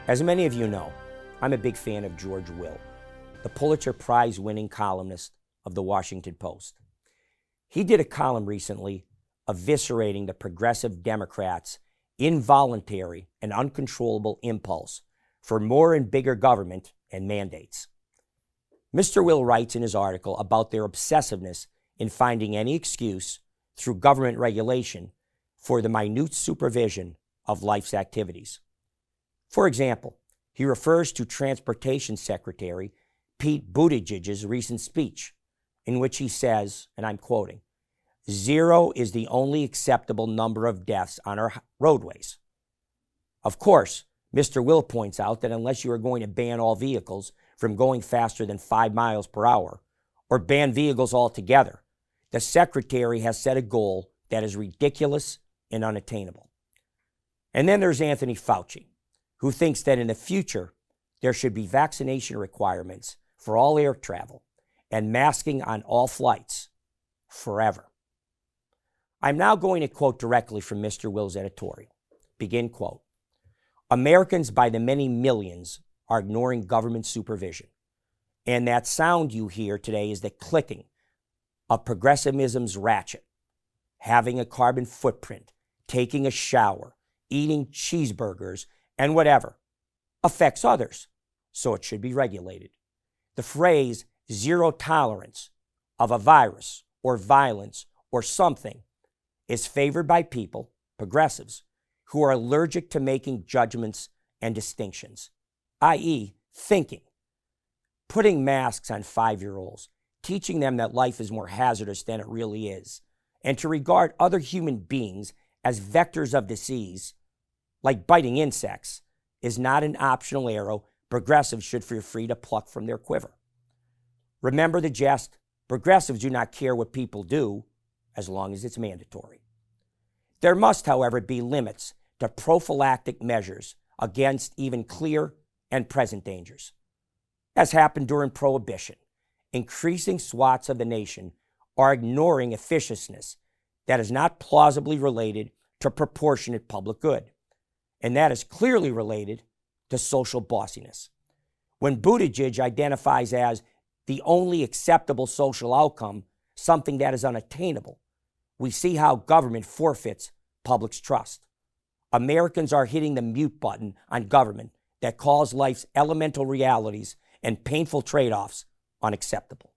As many of you know, I'm a big fan of George Will, the Pulitzer Prize-winning columnist of the Washington Post. He did a column recently eviscerating the progressive Democrats' involuntary and uncontrollable impulse for more and bigger government and mandates. Mr. Will writes in his article about their obsessiveness in finding any excuse through government regulation for the minute supervision of life's activities. For example, he refers to Transportation Secretary Pete Buttigieg's recent speech, in which he says, and I'm quoting, "0 is the only acceptable number of deaths on our roadways." Of course, Mr. Will points out that unless you are going to ban all vehicles from going faster than 5 miles per hour, or ban vehicles altogether, the Secretary has set a goal that is ridiculous and unattainable. And then there's Anthony Fauci, who thinks that in the future there should be vaccination requirements for all air travel and masking on all flights forever. I'm now going to quote directly from Mr. Will's editorial. Begin quote. "Americans by the many millions are ignoring government supervision. And that sound you hear today is the clicking of progressivism's ratchet. Having a carbon footprint, taking a shower, eating cheeseburgers, and whatever affects others, so it should be regulated. The phrase zero tolerance of a virus or violence or something is favored by people, progressives, who are allergic to making judgments and distinctions, i.e. thinking, putting masks on 5-year-olds, teaching them that life is more hazardous than it really is, and to regard other human beings as vectors of disease, like biting insects, is not an optional arrow progressives should feel free to pluck from their quiver. Remember the jest, progressives do not care what people do as long as it's mandatory. There must, however, be limits to prophylactic measures against even clear and present dangers. As happened during Prohibition, increasing swaths of the nation are ignoring efficiousness that is not plausibly related to proportionate public good. And that is clearly related to social bossiness. When Buttigieg identifies as the only acceptable social outcome something that is unattainable, we see how government forfeits public's trust. Americans are hitting the mute button on government that calls life's elemental realities and painful trade-offs unacceptable.